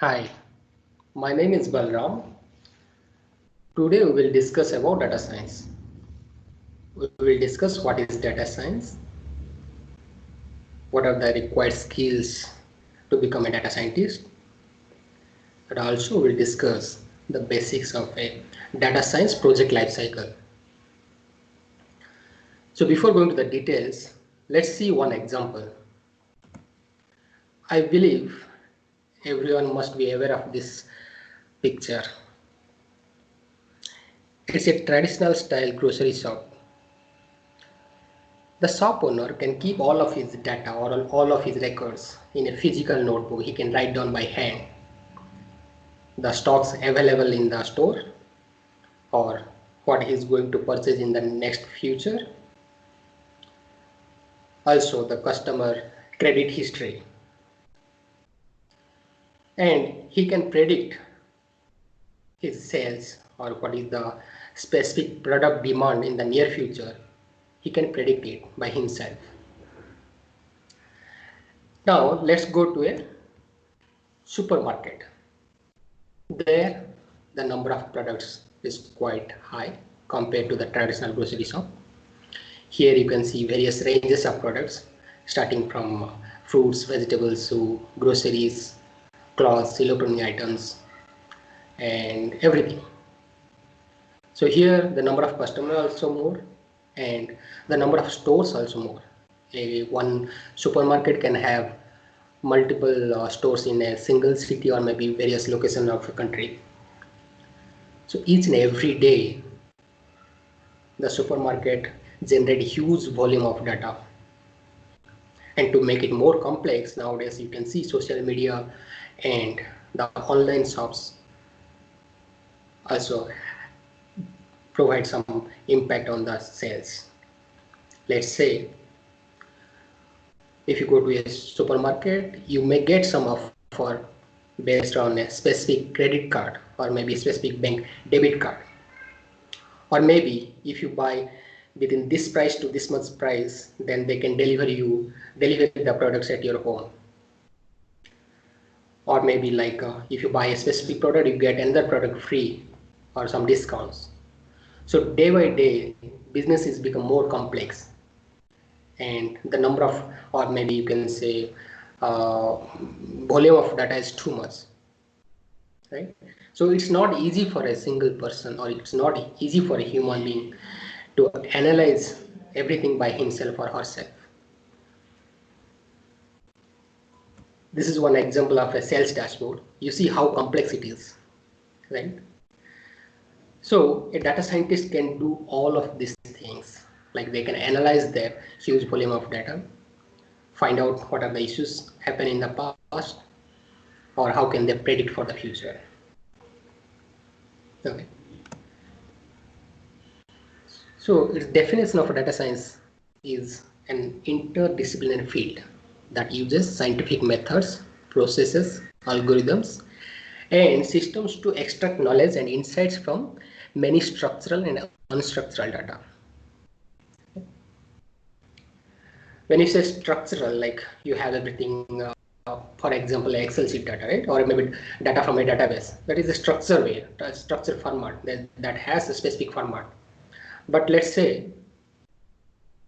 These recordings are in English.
Hi, my name is Balram. Today we will discuss about data science. We will discuss what is data science, what are the required skills to become a data scientist, and also we will discuss the basics of a data science project lifecycle. So before going to the details, let's see one example. I believe everyone must be aware of this picture. It's a traditional style grocery shop. The shop owner can keep all of his data or all of his records in a physical notebook. He can write down by hand the stocks available in the store or what he is going to purchase in the next future. Also the customer credit history. And he can predict his sales or what is the specific product demand in the near future. He can predict it by himself. Now let's go to a supermarket. There the number of products is quite high compared to the traditional grocery shop. Here you can see various ranges of products starting from fruits, vegetables, so groceries, clothes, electronic items and everything. So here the number of customers also more and the number of stores also more. One supermarket can have multiple stores in a single city or maybe various locations of a country. So each and every day the supermarket generate huge volume of data, and to make it more complex nowadays you can see social media and the online shops also provide some impact on the sales. Let's say if you go to a supermarket you may get some offer based on a specific credit card or maybe specific bank debit card, or maybe if you buy within this price to this much price then they can deliver the products at your home. Or maybe like if you buy a specific product you get another product free or some discounts. So day by day business is become more complex and the number of, or maybe you can say volume of data is too much, right? So it's not easy for a single person or it's not easy for a human being to analyze everything by himself or herself. This is one example of a sales dashboard. You see how complex it is, right? So a data scientist can do all of these things, like they can analyze their huge volume of data, find out what are the issues happen in the past, or how can they predict for the future. Okay. So its definition of data science is an interdisciplinary field that uses scientific methods, processes, algorithms, and systems to extract knowledge and insights from many structural and unstructured data. When you say structural, like you have everything, for example, Excel sheet data, right? Or maybe data from a database. That is a structured way, a structured format that has a specific format. But let's say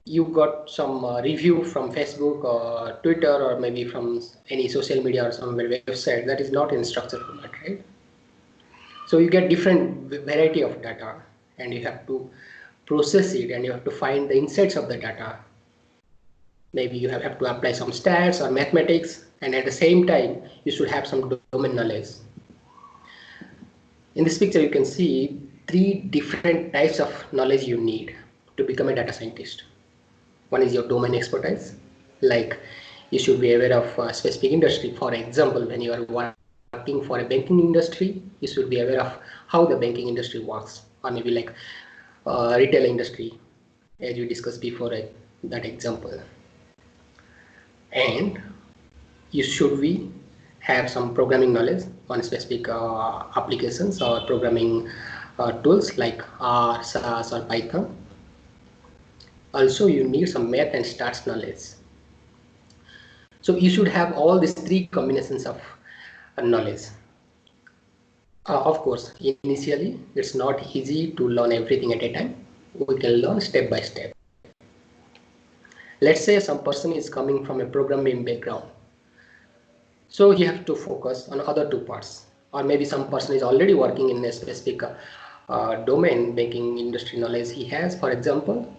you got some review from Facebook or Twitter or maybe from any social media or some website that is not in structured format, right? So you get different variety of data and you have to process it and you have to find the insights of the data. Maybe you have to apply some stats or mathematics, and at the same time you should have some domain knowledge. In this picture you can see three different types of knowledge you need to become a data scientist. One is your domain expertise, like you should be aware of a specific industry. For example, when you are working for a banking industry, you should be aware of how the banking industry works, or maybe like retail industry, as we discussed before that example. And you should have some programming knowledge on specific applications or programming tools like R, SAS or Python. Also you need some math and stats knowledge. So you should have all these three combinations of knowledge. Of course, initially it's not easy to learn everything at a time. We can learn step by step. Let's say some person is coming from a programming background, so he has to focus on other two parts. Or maybe some person is already working in a specific domain, banking industry knowledge he has, for example,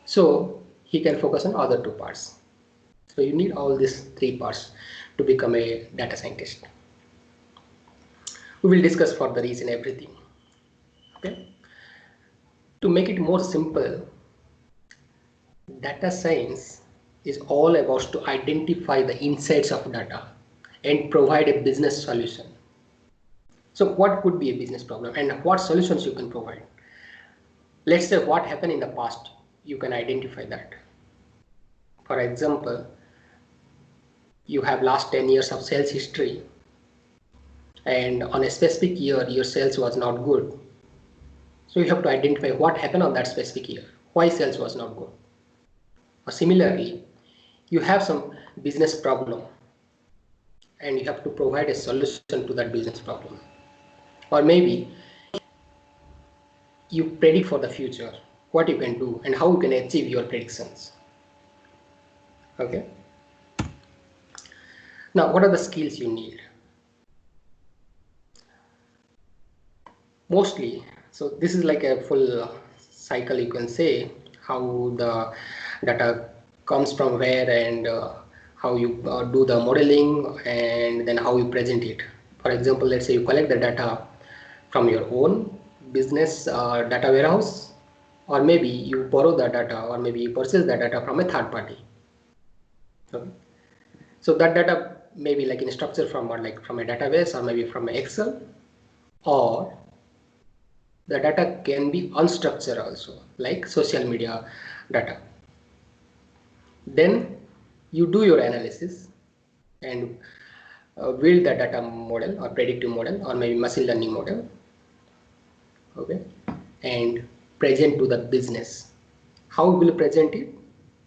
so he can focus on other two parts. So you need all these three parts to become a data scientist. We will discuss further each and everything. Okay. To make it more simple, data science is all about to identify the insights of data and provide a business solution. So what could be a business problem and what solutions you can provide? Let's say what happened in the past, you can identify that. For example, you have last 10 years of sales history, and on a specific year your sales was not good. So you have to identify what happened on that specific year, why sales was not good. Or similarly, you have some business problem and you have to provide a solution to that business problem. Or maybe you predict for the future, what you can do and how you can achieve your predictions. Okay. Now, what are the skills you need? Mostly, so this is like a full cycle, you can say, how the data comes from where and how you do the modeling and then how you present it. For example, let's say you collect the data from your own business data warehouse, or maybe you borrow the data, or maybe you purchase the data from a third party. Okay. So that data may be like in structure from, or like from a database, or maybe from Excel, or the data can be unstructured also, like social media data. Then you do your analysis and build the data model or predictive model or maybe machine learning model. Okay, and present to the business. How will you present it?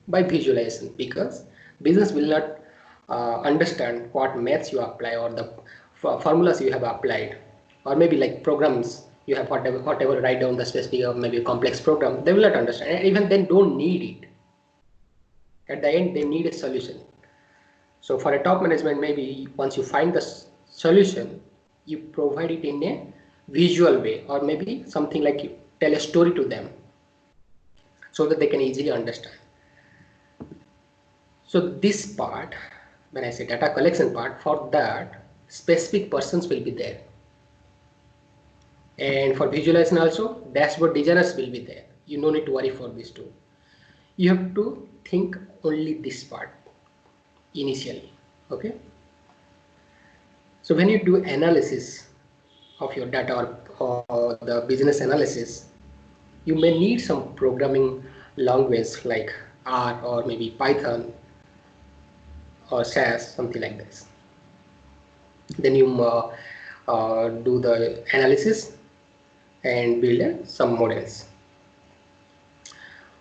By visualization, because business will not understand what maths you apply or the formulas you have applied, or maybe like programs you have whatever write down the specific or maybe a complex program. They will not understand, and even then don't need it. At the end, they need a solution. So for a top management, maybe once you find the solution, you provide it in a visual way, or maybe something like you tell a story to them so that they can easily understand. So this part, when I say data collection part, for that specific persons will be there. And for visualization also, dashboard designers will be there. You no need to worry for this too. You have to think only this part initially. Okay. So when you do analysis of your data or the business analysis, you may need some programming language like R or maybe Python or SAS, something like this. Then you do the analysis and build some models.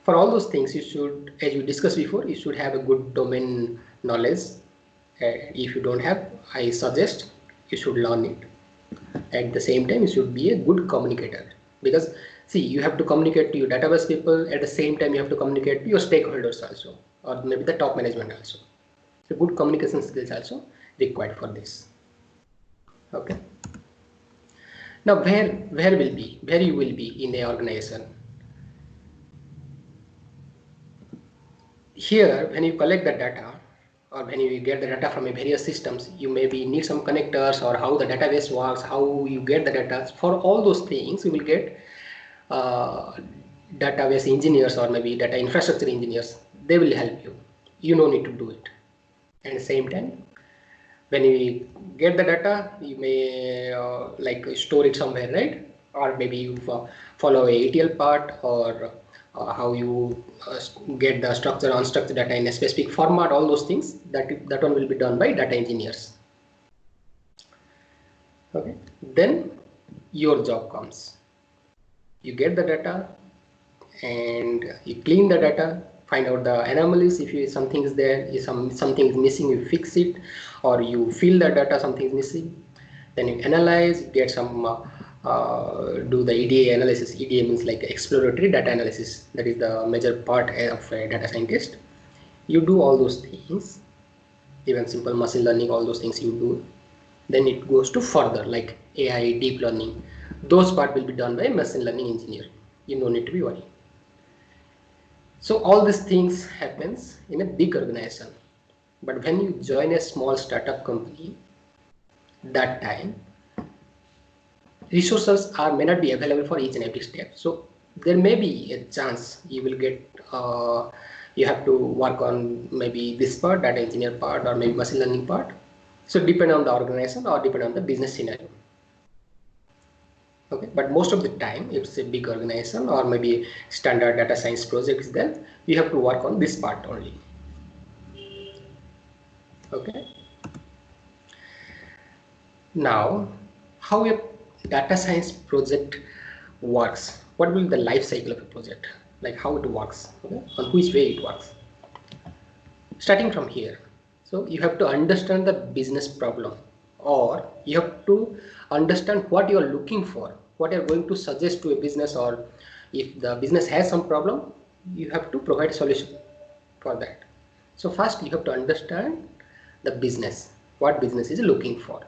For all those things, you should, as we discussed before, you should have a good domain knowledge. If you don't have, I suggest you should learn it. At the same time, you should be a good communicator, because see, you have to communicate to your database people. At the same time, you have to communicate to your stakeholders also, or maybe the top management also. So good communication skills also required for this. Okay. Now where you will be in the organization. Here, when you collect the data or when you get the data from various systems, you maybe need some connectors or how the database works, how you get the data. For all those things, you will get database engineers or maybe data infrastructure engineers. They will help you. You no need to do it. And at the same time, when you get the data, you may like store it somewhere, right? Or maybe you follow a ETL part, or how you get the structured unstructured data in a specific format. All those things, that one will be done by data engineers. Okay, then your job comes. You get the data and you clean the data, find out the anomalies. If something is there, if something is missing, you fix it, or you fill the data, something is missing. Then you analyze, get some do the EDA analysis. EDA means like exploratory data analysis. That is the major part of a data scientist. You do all those things, even simple machine learning, all those things you do. Then it goes to further like AI, deep learning. Those part will be done by machine learning engineer. You don't need to be worried. So all these things happens in a big organization. But when you join a small startup company, that time resources may not be available for each and every step. So there may be a chance you will get you have to work on maybe this part, data engineer part, or maybe machine learning part. So depend on the organization or depend on the business scenario. Okay, but most of the time, if it's a big organization or maybe standard data science project is there, you have to work on this part only. Okay. Now, how a data science project works? What will be the life cycle of a project? Like how it works, okay? On which way it works? Starting from here. So you have to understand the business problem, or you have to understand what you are looking for, what you are going to suggest to a business, or if the business has some problem, you have to provide a solution for that. So first you have to understand the business, what business is looking for.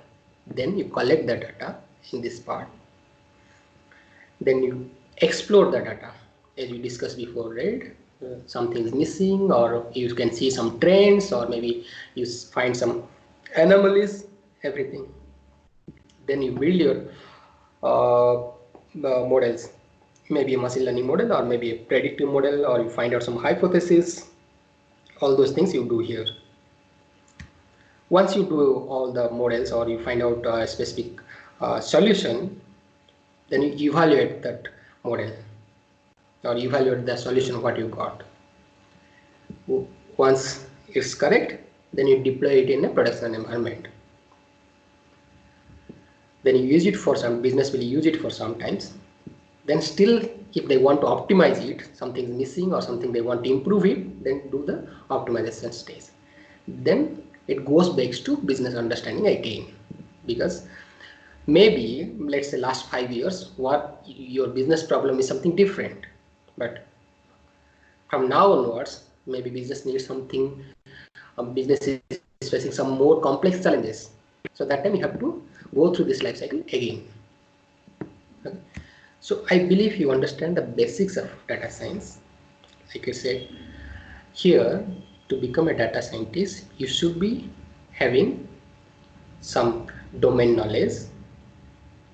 Then you collect the data in this part. Then you explore the data as we discussed before, right? Something is missing, or you can see some trends, or maybe you find some anomalies, everything. Then you build your models, maybe a machine learning model or maybe a predictive model, or you find out some hypothesis. All those things you do here. Once you do all the models or you find out a specific solution, then you evaluate that model or evaluate the solution what you got. Once it's correct, then you deploy it in a production environment. Then you use it for some business will use it for some times. Then still, if they want to optimize it, something is missing or something they want to improve it, then do the optimization stage. Then it goes back to business understanding again, because maybe let's say last 5 years what your business problem is something different, but from now onwards maybe business needs something, business is facing some more complex challenges. So that time you have to go through this life cycle again. Okay. So I believe you understand the basics of data science. Like I said, here to become a data scientist, you should be having some domain knowledge,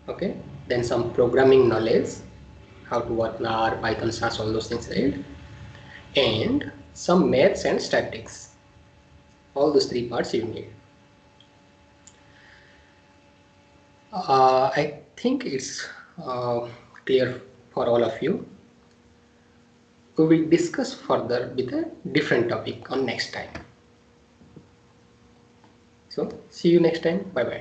okay, then some programming knowledge, how to work in R, Python, SAS, all those things, right? And some maths and statistics. All those three parts you need. I think it's clear for all of you. We will discuss further with a different topic on next time. So see you next time. Bye bye.